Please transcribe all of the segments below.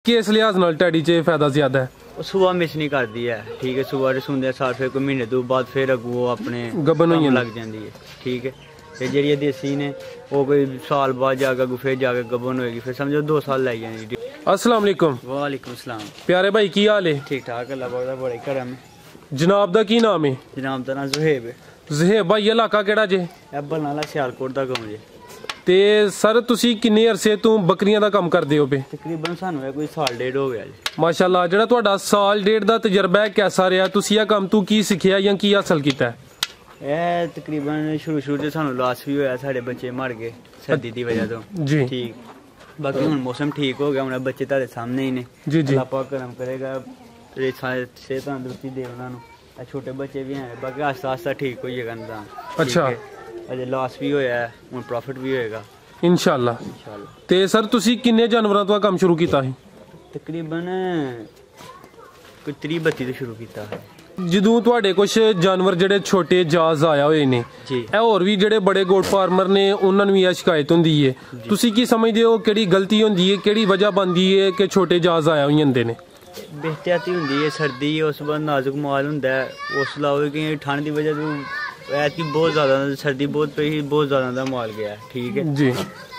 किस लिहाज नाल टैडी च फायदा ज्यादा है? सुबह मिस नहीं करती है, ठीक है। सुबह रसूंदे साथ फिर कोई महीने दो बाद फिर अगू अपने गबन होई लग जाती है, ठीक है। ते जेह्ड़ी देसी ने वो कोई साल बाद जाके अगू फिर जाके गबन होएगी, फिर समझो 2 साल लग जाएंगे। अस्सलाम वालेकुम। वालेकुम सलाम। प्यारे भाई की हाल है? ठीक ठाक, अल्लाह पाक दा बड़ा करम है। जनाब दा की नाम है? जनाब दा नाम ज़ुहैब है। ज़ुहैब भाई इलाका केड़ा जे? अब्बल नाला सियालकोट दा गांव जे। ते सर तुसी किन्ने अरसे तो बकरियां दा काम करदे हो पे? तकरीबन सानू कोई साल डेढ़ हो गया जी। माशाल्लाह, जेड़ा तुहाडा साल डेढ़ दा तजर्बा है कैसा रहा? तुसी ये काम तू की सिक्खिया या की हासिल कीता है? ए तकरीबन शुरू च सानू लॉस भी होया, साढ़े बच्चे मर गए सर्दी दी वजह तो जी, ठीक। बाकी हुन मौसम ठीक हो गया, हुन बच्चे तारे सामने ही ने। जी जी, अल्लाह पाक करम करेगा, सेहत तंदुरुस्ती दे उन्हां नू। छोटे बच्चे भी हैं, बाकी आस्ता आस्ता ठीक हो जाएगा इंसान। अच्छा, अजे लॉस भी होया है, हुन प्रॉफिट भी होएगा इंशाल्लाह। इंशाल्लाह। ते सर तुसी किन्ने जानवरां तो काम शुरू कीता है? तकरीबन कोई 30-32 तो शुरू कीता है। ਜਦੋਂ ਤੁਹਾਡੇ ਕੁਝ ਜਾਨਵਰ ਜਿਹੜੇ ਛੋਟੇ ਜਾਜ਼ ਆਇਆ ਹੋਏ ਨੇ, ਇਹ ਹੋਰ ਵੀ ਜਿਹੜੇ ਬੜੇ ਗੋਟ ਫਾਰਮਰ ਨੇ ਉਹਨਾਂ ਨੂੰ ਵੀ ਇਹ ਸ਼ਿਕਾਇਤ ਹੁੰਦੀ ਹੈ, ਤੁਸੀਂ ਕੀ ਸਮਝਦੇ ਹੋ ਕਿਹੜੀ ਗਲਤੀ ਹੁੰਦੀ ਹੈ, ਕਿਹੜੀ ਵਜ੍ਹਾ ਬਣਦੀ ਹੈ ਕਿ ਛੋਟੇ ਜਾਜ਼ ਆਇਆ ਹੋਏ ਹੁੰਦੇ ਨੇ? बेहतियाती होंदी है, सर्दी उस बाद नाजुक माल होंदा है, उस लाओ कि ठंड की वजह तो ऐसी बहुत ज़्यादा सर्दी बहुत पई ही, बहुत ज़्यादा दा माल गया, ठीक है जी।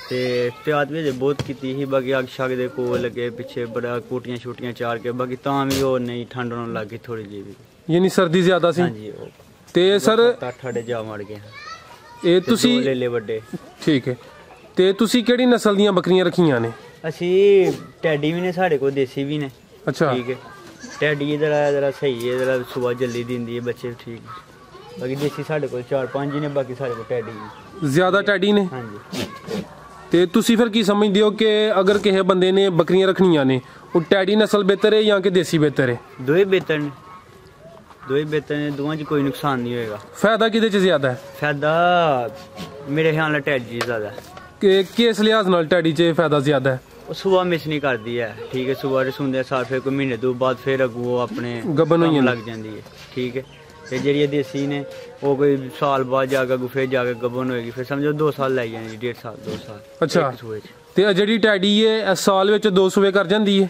ते प्याज भी बहुत कीती ही, बाकी अग शग दे कोल लगे पिछे बड़ा कोटियां छोटियां चार के, बाकी तां भी होर नहीं ठंड होने लग गई थोड़ी जी भी, यानी सर्दी ज्यादा सी। हाँ जी। ते सर ठंडे जा मर गए ਇਹ ਤੁਸੀਂ ले ले बड़े। ठीक है। ते ਤੁਸੀਂ ਕਿਹੜੀ ਨਸਲ ਦੀਆਂ ਬੱਕਰੀਆਂ ਰੱਖੀਆਂ ਨੇ? असी टैडी भी ने साढ़े को, देसी भी ने। अच्छा, ठीक है। टैडी जरा सही है, जरा सुबह जल्दी दिंदी है बच्चे, ठीक है। बाकी देसी साढ़े को 4-5 ही ने, बाकी साढ़े को टैडी ही। ਜ਼ਿਆਦਾ ਟੈਡੀ ਨੇ? हाँ जी। ਤੇ ਤੁਸੀਂ ਫਿਰ ਕੀ ਸਮਝਦੇ ਹੋ ਕਿ ਅਗਰ ਕਿਸੇ ਬੰਦੇ ਨੇ ਬੱਕਰੀਆਂ ਰੱਖਣੀਆਂ ਨੇ, ਉਹ ਟੈਡੀ ਨਸਲ ਬਿਹਤਰ ਹੈ ਜਾਂ ਕਿ ਦੇਸੀ ਬਿਹਤਰ ਹੈ? दोए बेहतर ने, दोए बेहतर ने, दोवां च कोई नुकसान नहीं होएगा। फायदा किहदे च ज्यादा है? फायदा मेरे ख्याल नाल टैडी ज़्यादा है। कि किस लिहाज नाल टैडी च फायदा ज्यादा है? वो सुबह मिस नहीं करती है, ठीक है। सुबह रसूंदे साथ फिर कोई महीने दो बाद फिर अगू अपने गबन होई लग जाती है, ठीक है। ते जेह्ड़ी देसी ने वो कोई साल बाद जाके अगू फिर जाके गबन होएगी, फिर समझो 2 साल लग जाएंगे, 1.5 साल 2 साल। अच्छा, ਤੇ ਆ ਜਿਹੜੀ ਟੈਡੀ ਹੈ ਇਹ ਸਾਲ ਵਿੱਚ 2 ਸੂਏ ਕਰ ਜਾਂਦੀ ਹੈ?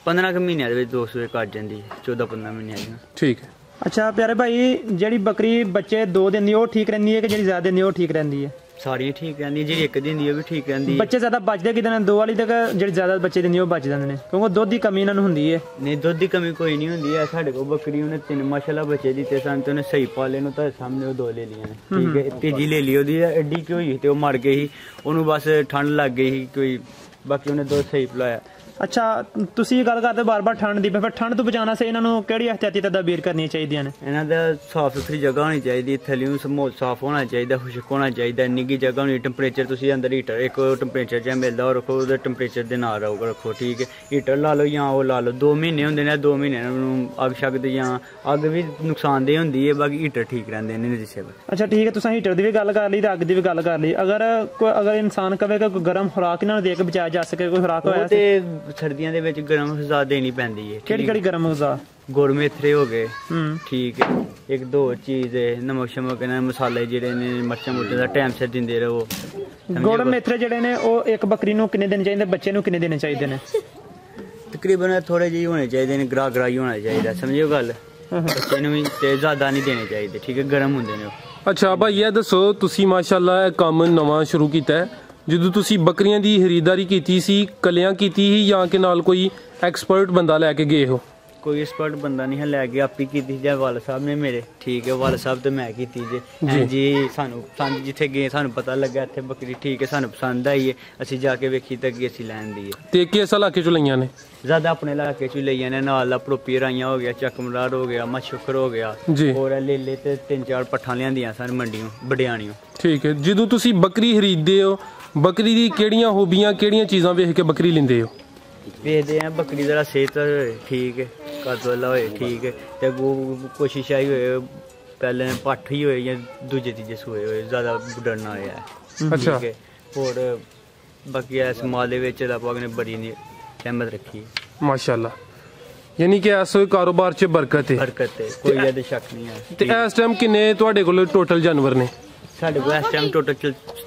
15 ਮਹੀਨਿਆਂ ਦੇ ਵਿੱਚ 2 ਸੂਏ ਕੱਟ ਜਾਂਦੀ ਹੈ, 14-15 ਮਹੀਨਿਆਂ ਦੀ। ਠੀਕ ਹੈ। ਅੱਛਾ ਪਿਆਰੇ ਭਾਈ, ਜਿਹੜੀ ਬੱਕਰੀ ਬੱਚੇ 2 ਦਿੰਦੀ ਉਹ ਠੀਕ ਰਹਿੰਦੀ ਹੈ ਕਿ ਜਿਹੜੀ ਜ਼ਿਆਦਾ ਦਿੰਦੀ ਉਹ ਠੀਕ ਰਹਿੰਦੀ ਹੈ? ਸਾਰੀਆਂ ਠੀਕ ਰਹਿੰਦੀਆਂ, ਜਿਹੜੀ ਇੱਕ ਦਿੰਦੀ ਉਹ ਵੀ ਠੀਕ ਰਹਿੰਦੀ ਹੈ। ਬੱਚੇ ਜ਼ਿਆਦਾ ਬਚਦੇ ਕਿਤੇ ਨੇ 2 ਵਾਲੀ ਤੱਕ, ਜਿਹੜੀ ਜ਼ਿਆਦਾ ਬੱਚੇ ਦਿੰਦੀ ਉਹ ਬਚ ਜਾਂਦੇ ਨੇ ਕਿਉਂਕਿ ਦੁੱਧ ਦੀ ਕਮੀ ਇਹਨਾਂ ਨੂੰ ਹੁੰਦੀ ਹੈ? ਨਹੀਂ, ਦੁੱਧ ਦੀ ਕਮੀ ਕੋਈ ਨਹੀਂ ਹੁੰਦੀ ਹੈ। ਸਾਡੇ ਕੋਲ ਬੱਕਰੀ ਉਹਨੇ 3 ਮਾਸ਼ਾਅੱਲਾ ਬੱਚੇ ਦਿੱਤੇ ਸਨ, ਤੇ ਉਹਨੇ ਸਹੀ ਪਾਲੇ ਨੂੰ ਤੁਹਾਡੇ ਸਾਹਮਣੇ ਉਹ 2 ਲੈ ਲਈਆਂ ਨੇ, ਠੀਕ ਹੈ। ਤੀਜੀ ਲੈ ਲਈ ਉਹਦੀ ਐਡੀ ਕਿ ਹੋਈ ਤੇ ਉਹ ਮਰ ਗਈ ਸੀ, ਉਹਨੂੰ ਬਸ ਠੰਡ ਲੱਗ ਗਈ ਸੀ ਕੋਈ, ਬਾਕੀ ਉਹਨੇ ਦੁੱਧ ਸਹੀ ਪਿਲਾਇਆ। ਅੱਛਾ, ਤੁਸੀਂ ਗੱਲ ਕਰਦੇ ਬਾਰ-ਬਾਰ ਠੰਡ ਦੀ, ਫਿਰ ਠੰਡ ਤੋਂ ਬਚਾਉਣ ਵਾਸਤੇ ਇਹਨਾਂ ਨੂੰ ਕਿਹੜੀ ਅਹਤਿਆਤੀ ਤਦਾਬੀਰ ਕਰਨੀਆਂ ਚਾਹੀਦੀਆਂ ਨੇ? ਇਹਨਾਂ ਦਾ ਸਾਫ ਸੁਥਰੀ ਜਗ੍ਹਾ ਹੋਣੀ ਚਾਹੀਦੀ, ਥੱਲਿਓਂ ਸਮੋਲ ਸਾਫ ਹੋਣਾ ਚਾਹੀਦਾ, ਖੁਸ਼ਕ ਹੋਣਾ ਚਾਹੀਦਾ, ਨਿੱਘੀ ਜਗ੍ਹਾ ਹੋਣੀ। ਟੈਂਪਰੇਚਰ ਤੁਸੀਂ ਅੰਦਰ ਹੀਟਰ ਇੱਕ ਟੈਂਪਰੇਚਰ ਜਿਹਾ ਮਿਲਦਾ ਉਹ ਰੱਖੋ, ਉਹਦੇ ਟੈਂਪਰੇਚਰ ਦੇ ਨਾਲ ਰੱਖੋ, ਠੀਕ ਹੈ। ਹੀਟਰ ਲਾ ਲਓ ਜਾਂ ਉਹ ਲਾ ਲਓ। 2 ਮਹੀਨੇ ਹੁੰਦੇ ਨੇ, 2 ਮਹੀਨੇ ਨੂੰ ਅੱਗ ਸ਼ੱਗ ਦੀ ਜਾਂ ਅੱਗ ਵੀ ਨੁਕਸਾਨਦੇਹ ਹੁੰਦੀ ਹੈ, ਬਾਕੀ ਹੀਟਰ ਠੀਕ ਰਹਿੰਦੇ ਨੇ ਜਿਸੇ। ਅੱਛਾ ਠੀਕ ਹੈ, ਤੁਸੀਂ ਹੀਟਰ ਦੀ ਵੀ ਗੱਲ ਕਰ ਲਈ ਤੇ ਅੱਗ ਦੀ ਵੀ ਗੱਲ ਕਰ ਲਈ। ਅਗਰ ਇਨਸਾਨ ਕਵੇ ਕਿ ਕੋਈ ਗਰਮ ਖੁਰਾਕ ਇਹਨਾਂ ਨੂੰ ਦੇ ਕੇ ਬਚਾਇਆ ਜਾ ਸਕੇ, ਕੋਈ ਖੁਰਾਕ ਹੋਇਆ ਤੇ ਸਰਦੀਆਂ ਦੇ ਵਿੱਚ ਗਰਮ ਗ਼ਜ਼ਾ ਦੇਣੀ ਪੈਂਦੀ ਹੈ। ਕਿਹੜੀ ਗਰਮ ਗ਼ਜ਼ਾ? ਗੁੜ ਮੇਥਰੇ ਹੋ ਗਏ, ਠੀਕ ਹੈ। ਇੱਕ ਦੋ ਚੀਜ਼ ਹੈ, ਨਮਕ ਸ਼ਮਕ ਨੇ, ਮਸਾਲੇ ਜਿਹੜੇ ਨੇ, ਮਿਰਚਾਂ ਮੁਰਚਾਂ ਦਾ ਟਾਈਮ ਸਿਰ ਦਿੰਦੇ ਰਹੋ। ਗੁੜ ਮੇਥਰੇ ਜਿਹੜੇ ਨੇ ਉਹ ਇੱਕ ਬੱਕਰੀ ਨੂੰ ਕਿੰਨੇ ਦੇਣੇ ਚਾਹੀਦੇ, ਬੱਚੇ ਨੂੰ ਕਿੰਨੇ ਦੇਣੇ ਚਾਹੀਦੇ ਨੇ? ਤਕਰੀਬਨ ਥੋੜੇ ਜਿਹੇ ਹੋਣੇ ਚਾਹੀਦੇ ਨੇ, ਗਰਾ ਹੀ ਹੋਣਾ ਚਾਹੀਦਾ, ਸਮਝਿਓ ਗੱਲ। ਬੱਚੇ ਨੂੰ ਵੀ ਤੇ ਜ਼ਿਆਦਾ ਨਹੀਂ ਦੇਣੇ ਚਾਹੀਦੇ, ਠੀਕ ਹੈ, ਗਰਮ ਹੁੰਦੇ ਨੇ ਉਹ। ਅੱਛਾ ਭਾਈ ਇਹ ਦੱਸੋ, ਤੁਸੀਂ ਮਾਸ਼ਾਅੱਲਾ ਇਹ ਕੰਮ ਨਵਾਂ ਸ਼ੁਰੂ ਕੀਤਾ ਹੈ, ਜਦੋਂ ਤੁਸੀਂ ਬੱਕਰੀਆਂ ਦੀ ਖਰੀਦਦਾਰੀ ਕੀਤੀ ਸੀ ਕੱਲਿਆਂ ਕੀਤੀ ਸੀ ਜਾਂ ਕਿ ਨਾਲ ਕੋਈ ਐਕਸਪਰਟ ਬੰਦਾ ਲੈ ਕੇ ਗਏ ਹੋ? ਕੋਈ ਐਕਸਪਰਟ ਬੰਦਾ ਨਹੀਂ ਹੈ, ਲੈ ਕੇ ਆਪੀ ਕੀਤੀ ਜਾਂ ਵਾਲ ਸਾਹਿਬ ਨੇ ਮੇਰੇ, ਠੀਕ ਹੈ। ਵਾਲ ਸਾਹਿਬ ਤੇ ਮੈਂ ਕੀਤੀ ਜੀ। ਸਾਨੂੰ ਜਿੱਥੇ ਗਏ ਸਾਨੂੰ ਪਤਾ ਲੱਗਾ ਇੱਥੇ ਬੱਕਰੀ ਠੀਕ ਹੈ, ਸਾਨੂੰ ਪਸੰਦ ਆਈ ਹੈ, ਅਸੀਂ ਜਾ ਕੇ ਵੇਖੀ ਤਾਂ ਕਿ ਅਸੀਂ ਲੈਣ ਦੀ ਹੈ। ਤੇ ਕਿਸ ਇਲਾਕੇ ਚੋਂ ਲਈਆਂ ਨੇ? ਜ਼ਿਆਦਾ ਆਪਣੇ ਇਲਾਕੇ ਚੋਂ ਲਈਆਂ ਨੇ, ਨਾਲ ਦਾ ਭਰੋਪੀ ਰਾਈਆਂ ਹੋ ਗਿਆ, ਚੱਕਮਰਾਰ ਹੋ ਗਿਆ, ਮਸ਼ੁਕਰ ਹੋ ਗਿਆ, ਹੋਰ ਲੈ ਤੇ 3-4 ਪੱਠਾਂ ਲਿਆਂਦੀਆਂ ਸਨ ਮੰਡੀਆਂ ਬੜਿਆਣੀਆਂ, ਠੀਕ ਹੈ। ਜਦੋਂ ਤੁਸੀਂ ਬੱਕਰੀ ਖਰੀਦਦੇ ਹੋ, ਬੱਕਰੀ ਦੀ ਕਿਹੜੀਆਂ ਖੂਬੀਆਂ ਕਿਹੜੀਆਂ ਚੀਜ਼ਾਂ ਵੇਖ ਕੇ ਬੱਕਰੀ ਲੈਂਦੇ ਹੋ? ਵੇਖਦੇ ਆ ਬੱਕਰੀ ਦਾ ਸਿਹਤ ਠੀਕ ਹੈ, ਕਦਵਾਲਾ ਹੋਏ, ਠੀਕ ਹੈ, ਤੇ ਕੋਸ਼ਿਸ਼ ਆਈ ਹੋਏ ਪਹਿਲੇ ਪੱਠ ਹੀ ਹੋਏ ਜਾਂ ਦੂਜੇ ਤੀਜੇ ਸੂਏ ਹੋਏ, ਜ਼ਿਆਦਾ ਬੁੱਢਣਾ ਹੋਇਆ, ਠੀਕ ਹੈ। ਹੋਰ ਬਾਕੀ ਇਸ ਮਾਲ ਦੇ ਵਿੱਚ ਅੱਲਾਹ ਪਾਕ ਨੇ ਬੜੀ ਅਹਿਮਤ ਰੱਖੀ ਮਾਸ਼ਾਅੱਲਾ, ਯਾਨੀ ਕਿ ਇਸ ਕਾਰੋਬਾਰ 'ਚ ਬਰਕਤ ਹੈ। ਬਰਕਤ ਹੈ, ਕੋਈ ਜ਼ਿਆਦਾ ਸ਼ੱਕ ਨਹੀਂ ਹੈ। ਤੇ ਇਸ ਟਾਈਮ ਕਿੰਨੇ ਤੁਹਾਡੇ ਕੋਲ ਟੋਟਲ ਜਾਨਵਰ ਨੇ? ਸਾਡੇ ਕੋਲ ਇਸ ਟਾਈਮ ਟੋਟਲ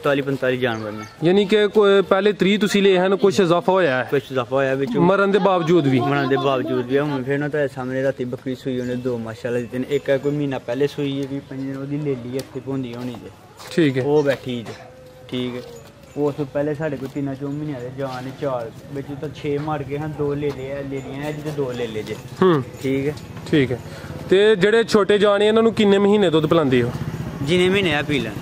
44-45 ਜਾਨਵਰ ਨੇ। ਯਾਨੀ ਕਿ ਪਹਿਲੇ 30 ਤੁਸੀਂ ਲਏ ਹਨ, ਕੁਝ ਇਜ਼ਾਫਾ ਹੋਇਆ ਹੈ? ਕੁਝ ਇਜ਼ਾਫਾ ਹੋਇਆ ਵਿੱਚ ਮਰਨ ਦੇ ਬਾਵਜੂਦ ਵੀ? ਮਰਨ ਦੇ ਬਾਵਜੂਦ ਵੀ। ਹੁਣ ਫਿਰ ਨਾ ਤੁਹਾਡੇ ਸਾਹਮਣੇ ਰਾਤੀ ਬੱਕਰੀ ਸੂਈ ਉਹਨੇ 2 ਮਾਸ਼ਾਅੱਲਾ ਦਿੱਤੇ ਨੇ। ਇੱਕ ਕੋਈ ਮਹੀਨਾ ਪਹਿਲੇ ਸੂਈ ਹੈ 20-25 ਦਿਨ, ਉਹਦੀ ਲੇਲੀ ਇੱਥੇ ਭੁੰਦੀ ਹੋਣੀ ਜੇ, ਠੀਕ ਹੈ, ਉਹ ਬੈਠੀ ਜੇ, ਠੀਕ ਹੈ। ਉਸ ਤੋਂ ਪਹਿਲੇ ਸਾਡੇ ਕੋਲ 3-4 ਮਹੀਨਿਆਂ ਦੇ ਜਾਨ ਨੇ, 4 ਵਿੱਚ ਤਾਂ 6 ਮਾਰ ਕੇ ਹਨ, 2 ਲੈ ਲਏ ਲੇਲੀਆਂ ਜਿਹਦੇ 2 ਲੈ ਲਏ ਜੇ, ਠੀਕ ਹੈ। ਠੀਕ ਹੈ। ਤੇ ਜਿਹੜੇ ਛੋਟੇ ਜਾਨ ਇਹਨਾਂ ਨੂੰ ਕਿੰਨੇ ਮਹੀਨੇ ਦੁੱਧ ਪਿਲਾਉਂਦੇ ਹੋ? ਜਿੰਨੇ ਮਹੀਨੇ ਆ ਪੀ ਲੈਣ।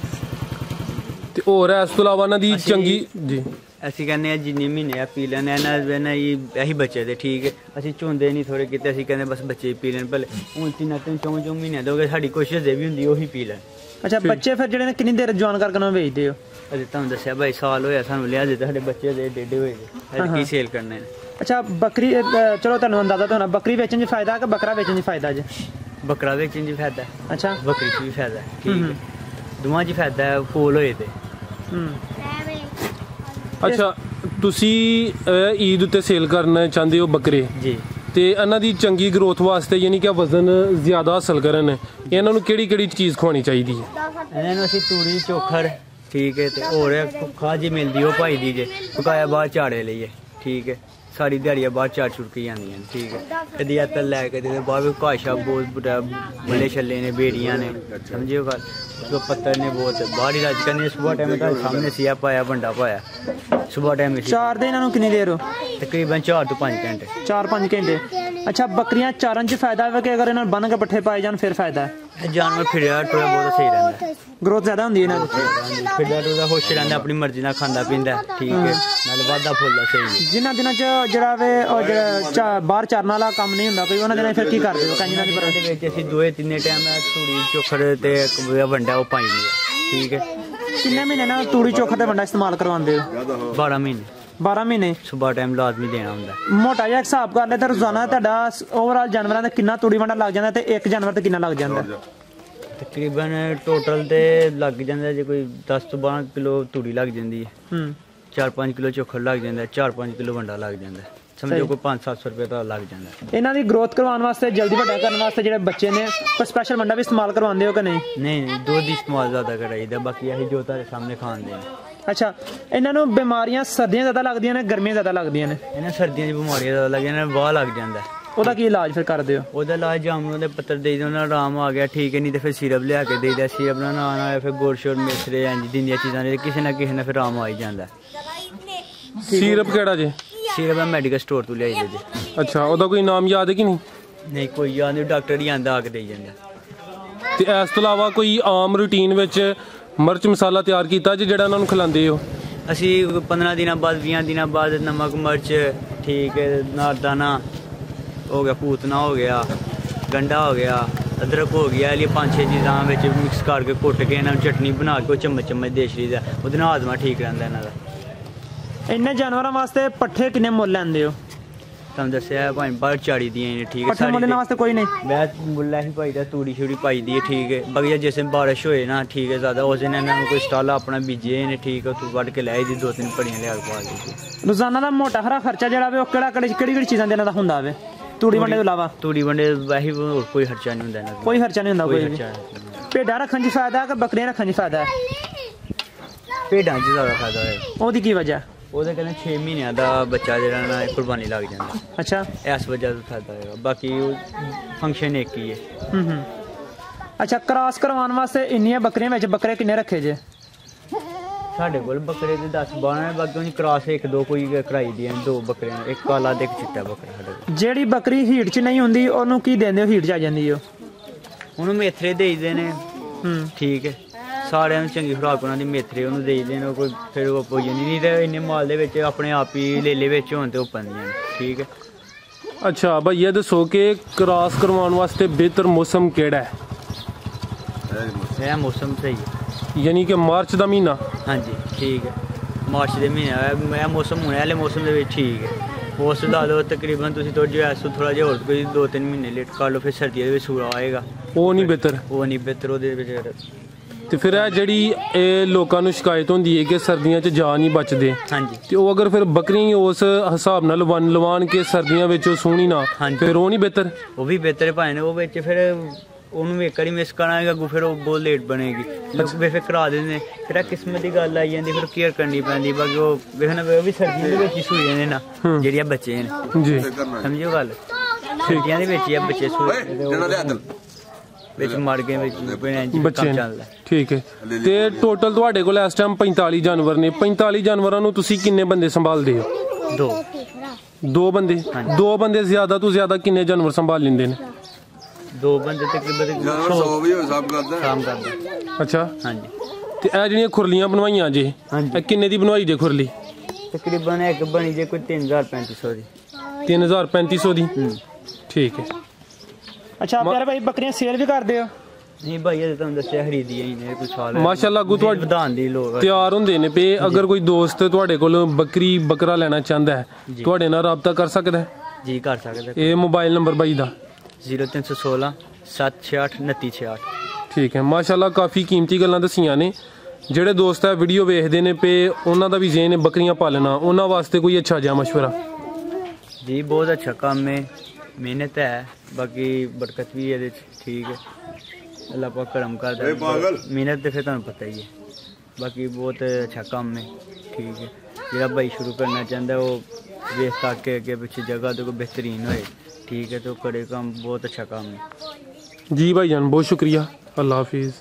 ਤੇ ਹੋਰ ਇਸ ਤੋਂ ਇਲਾਵਾ ਇਹਨਾਂ ਦੀ ਚੰਗੀ ਜੀ ਅਸੀਂ ਕਹਿੰਦੇ ਆ ਜਿੰਨੇ ਮਹੀਨੇ ਆ ਪੀ ਲੈਣ ਇਹਨਾਂ ਇਹੀ ਬੱਚੇ ਦੇ, ਠੀਕ ਹੈ। ਅਸੀਂ ਝੁੰਦੇ ਨਹੀਂ ਥੋੜੇ ਕਿਤੇ, ਅਸੀਂ ਕਹਿੰਦੇ ਬਸ ਬੱਚੇ ਪੀ ਲੈਣ ਭਲੇ। ਹੁਣ 3-4 ਮਹੀਨੇ ਦੋਗੇ, ਸਾਡੀ ਕੋਸ਼ਿਸ਼ ਇਹ ਵੀ ਹੁੰਦੀ ਉਹੀ ਪੀ ਲੈਣ। ਅੱਛਾ, ਬੱਚੇ ਫਿਰ ਜਿਹੜੇ ਨੇ ਕਿੰਨੀ ਦੇਰ ਜਵਾਨ ਕਰਕੇ ਉਹਨਾਂ ਨੂੰ ਵੇਚਦੇ ਹੋ? ਅਜੇ ਤੁਹਾਨੂੰ ਦੱਸਿਆ ਭਾਈ ਸਾਲ ਹੋਇਆ ਸਾਨੂੰ ਲਿਆ, ਦਿੱਤਾ ਸਾਡੇ ਬੱਚੇ ਦੇ ਡੇਡੇ ਹੋਏ ਨੇ, ਕੀ ਸੇਲ ਕਰਨੇ ਨੇ। ਅੱਛਾ, ਬੱਕਰੀ ਚਲੋ ਤੁਹਾਨੂੰ ਅੰਦਾਜ਼ਾ ਤਾਂ ਹੋਣਾ, ਬੱਕਰੀ ਵੇਚਣ 'ਚ ਫਾਇਦਾ ਕਿ ਬੱਕਰਾ ਵੇਚਣ 'ਚ ਫਾਇਦਾ ਜੀ? ਬੱਕਰਾ ਵੇਚਣ 'ਚ ਫਾਇਦਾ, ਅੱਛਾ, ਬੱਕਰੀ 'ਚ ਵੀ ਫਾਇਦਾ, ਠੀਕ ਹੈ। ਦੋਵਾਂ 'ਚ ਫਾਇਦਾ ਹੈ, ਫੋਲ ਹੋਏ ਤੇ। ਅੱਛਾ, ਤੁਸੀਂ ਈਦ ਉੱਤੇ ਸੇਲ ਕਰਨਾ ਚਾਹੁੰਦੇ ਹੋ ਬੱਕਰੇ ਜੀ, ਤੇ ਇਹਨਾਂ ਦੀ ਚੰਗੀ ਗਰੋਥ ਵਾਸਤੇ ਯਾਨੀ ਕਿ ਵਜ਼ਨ ਜ਼ਿਆਦਾ ਹਾਸਲ ਕਰਨ, ਇਹਨਾਂ ਨੂੰ ਕਿਹੜੀ ਚੀਜ਼ ਖਵਾਉਣੀ ਚਾਹੀਦੀ ਹੈ? ਇਹਨਾਂ ਨੂੰ ਅਸੀਂ ਤੂੜੀ ਚੋਖਰ, ਠੀਕ ਹੈ, ਤੇ ਹੋਰ ਭੁੱਖਾ ਜੀ ਮਿਲਦੀ ਉਹ ਭਾਈ ਦੀ ਜੇ, ਪਕਾਇਆ ਬਾਹਰ ਝਾੜੇ ਲਈਏ, ਠੀਕ ਹੈ। ਸਾਰੀ ਦਿਹਾੜੀਆਂ ਬਾਹਰ ਝਾੜ ਛੁੜਕੀ ਜਾਂਦੀਆਂ, ਠੀਕ ਹੈ। ਕਦੀ ਐਤਲ ਲੈ ਕੇ ਦੇ ਬਾਹਰ ਘਾਸ਼ਾ ਬਹੁਤ ਬੜਾ, ਬੱਲੇ ਛੱਲੇ ਨੇ, ਬੇੜੀਆਂ ਨੇ, ਸਮਝਿਓ ਗੱਲ, ਜੋ ਪੱਤਰ ਨੇ ਬਹੁਤ ਬਾਹਰ ਹੀ ਰੱਜ ਕਰਨੀ। ਸੁਬਾਹ ਟਾਈਮ ਤੁਹਾਡੇ ਸਾਹਮਣੇ ਸੀਆ ਪਾਇਆ, ਵੱਡਾ ਪਾਇਆ ਸੁਬਾਹ ਟਾਈਮ। 4 ਦੇ ਇਹਨਾਂ ਨੂੰ ਕਿੰਨੀ ਦੇਰ ਹੋ? ਤਕਰੀਬਨ 4 ਤੋਂ 5 ਘੰਟੇ। 4-5 ਘੰਟੇ। ਅੱਛਾ, ਬੱਕਰੀਆਂ ਚਾਰਨ 'ਚ ਫਾਇਦਾ ਹੈ ਕਿ ਅਗਰ ਇਹਨਾਂ ਨੂੰ ਬੰਨ ਕੇ ਪੱਠੇ ਪਾਏ ਜਾਣ ਫਿਰ ਫਾਇਦਾ ਹੈ? ਜਾਨਵਰ ਫਿਰਿਆ ਟੋਇਆ ਬਹੁਤ ਸਹੀ ਰਹਿੰਦਾ, ਗਰੋਥ ਜ਼ਿਆਦਾ ਹੁੰਦੀ ਹੈ ਇਹਨਾਂ ਦੀ। ਫਿਰਦਾ ਟੋਇਆ ਖੁਸ਼ ਰਹਿੰਦਾ, ਆਪਣੀ ਮਰਜ਼ੀ ਨਾਲ ਖਾਂਦਾ ਪੀਂਦਾ, ਠੀਕ ਹੈ, ਨਾਲ ਵਾਧਾ ਫੁੱਲਦਾ ਸਹੀ। ਜਿਨ੍ਹਾਂ ਦਿਨਾਂ 'ਚ ਜਿਹੜਾ ਵੇ ਉਹ ਜਿਹੜਾ ਬਾਹਰ ਚਰਨ ਵਾਲਾ ਕੰਮ ਨਹੀਂ ਹੁੰਦਾ ਕੋਈ, ਉਹਨਾਂ ਦਿਨਾਂ 'ਚ ਫਿਰ ਕੀ ਕਰਦੇ ਹੋ? ਕੰਜਨਾਂ ਦੀ ਦੇ ਵਿੱਚ ਅਸੀਂ 2-3 ਟਾਈਮ ਤੂੜੀ ਚੋਖੜ ਤੇ ਵੰਡਾ ਉਹ ਪਾਈ ਦੀ, ਠੀਕ ਹੈ। ਕਿੰਨੇ ਮਹੀਨੇ ਨਾਲ ਤੂੜੀ ਚੋਖੜ ਤੇ ਵੰਡਾ ਇਸਤੇਮਾਲ ਕਰਵਾਉਂਦੇ ਹੋ? 12 ਮਹੀਨੇ। 12 ਮਹੀਨੇ। ਸੁਬਾਹ ਟਾਈਮ ਲਾਜ਼ਮੀ ਦੇਣਾ ਹੁੰਦਾ। ਮੋਟਾ ਜਿਹਾ ਹਿਸਾਬ ਕਰ ਲੈ ਤਾਂ ਰੋਜ਼ਾਨਾ ਤੁਹਾਡਾ ਓਵਰਆਲ ਜਾਨਵਰਾਂ ਦਾ ਕਿੰਨਾ ਤੂੜੀ ਵੰਡਾ ਲੱਗ ਜਾਂਦਾ ਤੇ ਇੱਕ ਜਾਨਵਰ ਤੇ ਕਿੰਨਾ ਲੱਗ ਜਾਂਦਾ? ਤਕਰੀਬਨ ਟੋਟਲ ਤੇ ਲੱਗ ਜਾਂਦਾ ਜੇ ਕੋਈ 10 ਤੋਂ 12 ਕਿਲੋ ਤੂੜੀ ਲੱਗ ਜਾਂਦੀ ਹੈ, 4-5 ਕਿਲੋ ਚੋਖੜ ਲੱਗ ਜਾਂਦਾ, 4-5 ਕਿਲੋ ਵੰਡਾ ਲੱਗ ਜਾਂਦਾ, ਸਮਝੋ ਕੋਈ 500-700 ਰੁਪਏ ਦਾ ਲੱਗ ਜਾਂਦਾ। ਇਹਨਾਂ ਦੀ ਗਰੋਥ ਕਰਵਾਉਣ ਵਾਸਤੇ, ਜਲਦੀ ਵੱਡਾ ਕਰਨ ਵਾਸਤੇ ਜਿਹੜੇ ਬੱਚੇ ਨੇ ਕੋਈ ਸਪੈਸ਼ਲ ਵੰਡਾ ਵੀ ਇਸਤੇਮਾਲ ਕਰਵਾਉਂਦੇ ਹੋ ਕਿ ਨਹੀਂ? ਨਹੀਂ, ਦੁੱਧ ਦੀ ਇਸਤੇਮਾਲ ਜ਼ਿਆਦਾ ਕਰਾਈਦਾ, ਬਾਕੀ ਅਸੀਂ ਜੋ ਤੁਹਾਡੇ ਸਾਹਮਣੇ ਖਾਂਦੇ ਹਾਂ। ਅੱਛਾ, ਇਹਨਾਂ ਨੂੰ ਬਿਮਾਰੀਆਂ ਸਰਦੀਆਂ ਜ਼ਿਆਦਾ ਲੱਗਦੀਆਂ ਨੇ ਗਰਮੀਆਂ ਜ਼ਿਆਦਾ ਲੱਗਦੀਆਂ ਨੇ? ਇਹਨਾਂ ਸਰਦੀਆਂ ਦੀ ਬਿਮਾਰੀਆਂ ਜ਼ਿਆਦਾ ਲੱਗਦੀਆਂ ਨੇ, ਵਾਹ ਲੱਗ ਜਾਂਦਾ। ਉਹਦਾ ਕੀ ਇਲਾਜ ਫਿਰ ਕਰਦੇ ਹੋ? ਉਹਦਾ ਇਲਾਜ ਜਾਮਨੂਨ ਦੇ ਪੱਤਰ ਦੇਈਦੇ, ਉਹਨਾਂ ਨਾਲ ਆਰਾਮ ਆ ਗਿਆ, ਠੀਕ ਹੈ। ਨਹੀਂ ਤੇ ਫਿਰ ਸਿਰਪ ਲਿਆ ਕੇ ਦੇਈਦਾ, ਸਿਰਪ ਨਾਲ ਆਉਣਾ ਹੋਇਆ ਫਿਰ ਗੁੜ ਸ਼ੋਰ ਮਿਸਰੇ ਇੰਝ ਦਿੰਦੀਆਂ ਚੀਜ਼ਾਂ ਨੇ, ਕਿਸੇ ਨਾ ਕਿਸੇ ਨਾਲ ਫਿਰ ਆਰਾਮ ਆ ਹੀ ਜਾਂਦਾ। ਸਿਰਪ ਕਿਹੜਾ ਜੇ? ਸਿਰਪ ਮੈਂ ਮੈਡੀਕਲ ਸਟੋਰ ਤੋਂ ਲਿਆਈਦਾ ਜੀ। ਅੱਛਾ, ਉਹਦਾ ਕੋਈ ਨਾਮ ਯਾਦ ਹੈ ਕਿ ਨਹੀਂ? ਨਹੀਂ, ਕੋਈ ਯਾਦ ਨਹੀਂ, ਡਾਕਟਰ ਹੀ ਆਂਦਾ ਆ ਕੇ ਦੇਈ ਜਾਂਦਾ। ਤੇ ਇਸ ਤੋਂ ਇਲਾਵਾ ਕੋਈ ਆਮ ਰੂਟੀਨ ਵਿੱਚ ਮਿਰਚ ਮਸਾਲਾ ਤਿਆਰ ਕੀਤਾ ਜੇ ਜਿਹੜਾ ਇਹਨਾਂ ਨੂੰ ਖਿਲਾਉਂਦੇ ਹੋ? ਅਸੀਂ 15 ਦਿਨਾਂ ਬਾਅਦ, 20 ਦਿਨਾਂ ਬਾਅਦ ਨਮਕ ਮਿਰਚ, ਠੀਕ ਹੈ, ਨਾਰਦਾਨਾ ਹੋ ਗਿਆ, ਪੂਤਨਾ ਹੋ ਗਿਆ, ਗੰਡਾ ਹੋ ਗਿਆ, ਅਦਰਕ ਹੋ ਗਿਆ, ਇਹ 5-6 ਚੀਜ਼ਾਂ ਵਿੱਚ ਮਿਕਸ ਕਰਕੇ ਕੁੱਟ ਕੇ ਇਹਨਾਂ ਨੂੰ ਚਟਨੀ ਬਣਾ ਕੇ ਉਹ ਚਮਚ ਦੇ ਸ਼ਰੀਦਾ, ਉਹਦੇ ਨਾਲ ਹਾਜ਼ਮਾ ਠੀਕ ਰਹਿੰਦਾ ਇਹਨਾਂ ਦਾ। ਇੰਨੇ ਜਾਨਵਰਾਂ ਵਾਸਤੇ ਪੱਠੇ ਕਿੰਨੇ ਮੁੱਲ ਲੈਂਦੇ ਹੋ? ਤੁਹਾਨੂੰ ਦੱਸਿਆ ਭਾਈ ਬਾਹਰ ਚਾੜੀ ਦੀਆਂ ਨੇ, ਠੀਕ ਹੈ। ਪੱਠੇ ਮੁੱਲ ਵਾਸਤੇ ਕੋਈ ਨਹੀਂ, ਮੈਂ ਮੁੱਲਾ ਹੀ ਪਾਈ ਦਾ, ਤੂੜੀ ਸ਼ੂੜੀ ਪਾਈ ਦੀ ਹੈ, ਠੀਕ ਹੈ। ਬਾਕੀ ਜਿਸ ਦਿਨ ਬਾਰਿਸ਼ ਹੋਏ ਨਾ, ਠੀਕ ਹੈ, ਜ਼ਿਆਦਾ ਉਸ ਦਿਨ ਇਹਨਾਂ ਨੂੰ ਕੋਈ ਸਟਾਲਾ ਆਪਣਾ ਬੀਜੇ ਨੇ, ਠੀਕ ਹੈ, ਤੂੰ ਵੱਢ ਕੇ ਲੈ ਜੀ 2-3 ਪੜੀਆਂ ਲਿਆ ਕੇ ਪਾ ਦਿੱਤੀ। ਰੋਜ਼ਾਨਾ ਦਾ ਮੋਟਾ ਹਰਾ ਖਰਚਾ ਜਿਹੜਾ ਵੇ ਉਹ ਕਿਹੜੀ ਚੀਜ਼ਾਂ ਦੇ ਇਹਨਾਂ ਦਾ ਹੁੰਦਾ ਵੇ ਤੂੜੀ ਵੰਡੇ ਤੋਂ ਇਲਾਵਾ? ਤੂੜੀ ਵੰਡੇ ਵੈਸੇ ਹੋਰ ਕੋਈ ਖਰਚਾ ਨਹੀਂ ਹੁੰਦਾ ਇਹਨਾਂ ਦਾ, ਕੋਈ ਖਰਚਾ ਨਹੀਂ ਹੁੰਦਾ ਕੋਈ? ਖਰਚਾ। ਭੇਡਾਂ ਰੱਖਣ 'ਚ ਫਾਇਦਾ ਕਿ ਬੱਕਰੀਆਂ ਰੱਖਣ 'ਚ ਫਾਇਦਾ ਹੈ? ਭੇਡਾਂ 'ਚ ਜ਼ਿਆਦਾ ਫਾਇਦਾ ਹੈ। ਉਹਦੀ ਕੀ ਵਜ੍ਹਾ? ਉਹਦੇ ਕਹਿੰਦੇ 6 ਮਹੀਨਿਆਂ ਦਾ ਬੱਚਾ ਜਿਹੜਾ ਨਾ ਕੁਰਬਾਨੀ ਲੱਗ ਜਾਂਦਾ। ਅੱਛਾ, ਇਸ ਵਜ੍ਹਾ ਤੋਂ ਫਾਇਦਾ ਹੋਏਗਾ, ਬਾਕੀ ਫੰਕਸ਼ਨ ਇੱਕ ਹੀ ਹੈ। ਅੱਛਾ, ਕ੍ਰਾਸ ਕਰਵਾਉਣ ਵਾਸਤੇ ਇੰਨੀਆਂ ਬੱਕਰੀਆਂ ਵਿੱਚ ਬੱਕਰੇ ਕਿੰਨੇ ਰੱਖੇ ਜੇ? ਸਾਡੇ ਕੋਲ ਬੱਕਰੇ ਦੇ 10-12 ਨੇ, ਬਾਕੀ ਉਹਦੀ ਕ੍ਰਾਸ 1-2 ਕੋਈ ਕਰਾਈ ਦੀਆਂ, 2 ਬੱਕਰੇ ਨੇ, ਇੱਕ ਕਾਲਾ ਤੇ ਇੱਕ ਚਿੱਟਾ ਬੱਕਰਾ ਸਾਡੇ ਕੋਲ। ਜਿਹੜੀ ਬੱਕਰੀ ਹੀਟ 'ਚ ਨਹੀਂ ਹੁੰਦੀ ਉਹਨੂੰ ਕੀ ਦਿੰਦੇ ਹੋ ਹੀਟ 'ਚ ਆ ਜਾਂਦੀ ਉਹ? ਉਹਨੂੰ ਮੇਥਰੇ ਦੇਈਦੇ ਨੇ, ਠੀਕ ਹੈ। ਸਾਰਿਆਂ ਨੂੰ ਚੰਗੀ ਖੁਰਾਕ ਉਹਨਾਂ ਦੀ ਮੇਥਰੇ ਉਹਨੂੰ ਦੇਈਦੇ ਨੇ, ਕੋਈ ਫਿਰ ਉਹ ਹੋ ਜਾਂਦੀ ਨਹੀਂ ਤੇ ਇੰਨੇ ਮਾਲ ਦੇ ਵਿੱਚ ਆਪਣੇ ਆਪ ਹੀ ਲੇਲੇ ਵਿੱਚ ਹੋਣ ਤੇ ਉਹ ਪੈਂਦੀਆਂ ਨੇ, ਠੀਕ ਹੈ। ਅੱਛਾ ਭਾਈ, ਇਹ ਦੱਸੋ ਕਿ ਕ੍ਰਾਸ ਕਰਵਾਉਣ ਵਾਸਤੇ ਬਿਹਤਰ ਮੌਸਮ ਕਿਹੜਾ ਹੈ? ਇਹ ਮੌਸਮ ਸਹੀ ਹੈ, ਯਾਨੀ ਕਿ ਮਾਰਚ ਦਾ ਮਹੀਨਾ? ਹਾਂਜੀ, ਠੀਕ ਹੈ, ਮਾਰਚ ਦੇ ਮਹੀਨੇ ਇਹ ਮੌਸਮ ਹੋਣੇ ਵਾਲੇ ਮੌਸਮ ਦੇ ਵਿੱਚ ਠੀਕ ਹੈ। ਉਸ ਦਾ ਲਓ ਤਕਰੀਬਨ ਤੁਸੀਂ ਥੋੜਾ ਜਿਹਾ ਹੋਰ ਕੋਈ 2-3 ਮਹੀਨੇ ਲੇਟ ਕਰ ਲਓ, ਫਿਰ ਸਰਦੀਆਂ ਦੇ ਵਿੱਚ ਸੂਰਾ ਆਏਗਾ, ਉਹ ਨਹੀਂ ਬਿਹਤਰ? ਉਹ ਨਹੀਂ ਬਿਹਤਰ ਉਹਦੇ ਵਿੱਚ। ਤੇ ਫਿਰ ਇਹ ਜਿਹੜੀ ਇਹ ਲੋਕਾਂ ਨੂੰ ਸ਼ਿਕਾਇਤ ਹੁੰਦੀ ਹੈ ਕਿ ਸਰਦੀਆਂ 'ਚ ਜਾ ਨਹੀਂ ਬਚਦੇ, ਹਾਂਜੀ, ਤੇ ਉਹ ਅਗਰ ਫਿਰ ਬੱਕਰੀਆਂ ਉਸ ਹਿਸਾਬ ਨਾਲ ਲਵਾਨ ਕੇ ਸਰਦੀਆਂ ਵਿੱਚ ਉਹ ਸੋਹਣੀ ਨਾ, ਫਿਰ ਉਹ ਨਹੀਂ ਬਿਹਤਰ? ਉਹ ਵੀ ਬਿਹਤਰ ਭਾਵੇਂ ਉਹ ਵਿੱਚ ਫਿਰ ਉਹਨੂੰ ਇੱਕ ਵਾਰੀ ਮਿਸ ਕਰਾਂਗੇ ਅੱਗੋਂ ਫਿਰ ਉਹ ਬਹੁਤ ਲੇਟ ਬਣੇਗੀ ਲੋਕ ਫਿਰ ਕਰਾ ਦਿੰਦੇ ਨੇ ਫਿਰ ਆ ਕਿਸਮਤ ਦੀ ਗੱਲ ਆਈ ਜਾਂਦੀ ਫਿਰ ਕੇਅਰ ਕਰਨੀ ਪੈਂਦੀ ਬਾਕੀ ਉਹ ਵੇਖਣਾ ਉਹ ਵੀ ਸਰਦੀਆਂ ਦੇ ਵਿੱਚ ਹੀ ਸੂਏ ਨੇ ਨਾ ਜਿਹੜੀਆਂ ਬੱਚੇ ਨੇ ਜੀ ਸਮਝਿਓ ਗੱਲ ਸਰਦੀਆਂ ਦੇ ਵਿੱਚ ਹੀ ਆ ਬੱਚੇ ਸੂਏ ਵਿੱਚ ਮਰ ਗਏ ਵਿੱਚ ਬੱਚੇ ਕੰਮ ਨੇ। ਚੱਲਦਾ ਠੀਕ ਹੈ ਤੇ ਟੋਟਲ ਤੁਹਾਡੇ ਕੋਲ ਇਸ ਟਾਈਮ 45 ਜਾਨਵਰ ਨੇ 45 ਜਾਨਵਰਾਂ ਨੂੰ ਤੁਸੀਂ ਕਿੰਨੇ ਬੰਦੇ ਸੰਭਾਲਦੇ ਹੋ ਦੋ 2 ਬੰਦੇ 2 ਬੰਦੇ ਜ਼ਿਆਦਾ ਤੋਂ ਜ਼ਿਆਦਾ ਕਿੰਨੇ ਜਾਨਵਰ ਸੰਭਾਲ ਲੈਂਦੇ ਨੇ ਦੋ ਬੰਦੇ ਤਕਰੀਬਨ 100 ਵੀ ਸਭ ਕਰਦਾ ਕੰਮ ਕਰਦਾ ਅੱਛਾ ਹਾਂਜੀ ਤੇ ਇਹ ਜਿਹੜੀਆਂ ਖੁਰਲੀਆਂ ਬਣਵਾਈਆਂ ਜੇ ਹਾਂਜੀ। ਇਹ ਕਿੰਨੇ ਦੀ ਬਣਵਾਈ ਜੇ ਖੁਰਲੀ ਤਕਰੀਬਨ ਇੱਕ ਬਣੀ ਜੇ ਕੋਈ 3500 ਦੀ 3500 ਦੀ ਠੀਕ ਹੈ ਅੱਛਾ ਪਿਆਰੇ ਭਾਈ ਬੱਕਰੀਆਂ ਸੇਲ ਵੀ ਕਰਦੇ ਹੋ ਨਹੀਂ ਭਾਈ ਇਹ ਤੁਹਾਨੂੰ ਦੱਸਿਆ ਖਰੀਦੀਆਂ ਹੀ ਨੇ ਕੋਈ ਸਾਲ ਮਾਸ਼ਾਅੱਲਾ ਅੱਗੋਂ ਤੁਹਾਡੇ ਵਧਾਉਣ ਦੀ ਲੋੜ ਹੈ। ਤਿਆਰ ਹੁੰਦੇ ਨੇ ਪਏ ਅਗਰ ਕੋਈ ਦੋਸਤ ਤੁਹਾਡੇ ਕੋਲ ਬੱਕਰਾ ਲੈਣਾ ਚਾਹੁੰਦਾ ਹੈ ਤੁਹਾਡੇ ਨਾਲ ਰਾਬਤਾ ਕਰ ਸਕਦਾ ਹੈ ਜੀ ਕਰ ਸਕਦਾ ਇਹ ਮੋਬਾਈਲ ਨੰਬਰ ਬਾਈ ਦਾ 0316 768 2968 ਠੀਕ ਹੈ ਮਾਸ਼ਾਅੱਲਾ ਕਾਫੀ ਕੀਮਤੀ ਗੱਲਾਂ ਦੱਸੀਆਂ ਨੇ ਜਿਹੜੇ ਦੋਸਤ ਹੈ ਵੀਡੀਓ ਵੇਖਦੇ ਨੇ ਪਏ ਉਹਨਾਂ ਦਾ ਵੀ ਜ਼ੇਨ ਹੈ ਬੱਕਰੀਆਂ ਪਾਲਣਾ ਉਹਨਾਂ ਵਾਸਤੇ ਕੋਈ ਅੱਛਾ ਜਿਹਾ ਮਸ਼ਵਰਾ ਜੀ ਬਹੁਤ ਅੱਛਾ ਕੰਮ ਹੈ ਮਿਹਨਤ ਹੈ ਬਾਕੀ ਬਰਕਤ ਵੀ ਇਹਦੇ ਚ ਠੀਕ ਹੈ ਅੱਲਾਹ ਪਾਕ ਕਰਮ ਕਰਦਾ ਮਿਹਨਤ ਤੇ ਫਿਰ ਤੁਹਾਨੂੰ ਪਤਾ ਹੀ ਹੈ ਬਾਕੀ ਬਹੁਤ ਅੱਛਾ ਕੰਮ ਹੈ ਠੀਕ ਹੈ ਜਿਹੜਾ ਭਾਈ ਸ਼ੁਰੂ ਕਰਨਾ ਚਾਹੁੰਦਾ ਉਹ ਵੇਖ ਤੱਕ ਕੇ ਅੱਗੇ ਪਿੱਛੇ जगह तो बेहतरीन होए ठीक है तो करे काम बहुत अच्छा काम है जी भाईजान बहुत शुक्रिया अल्लाह हाफिज़।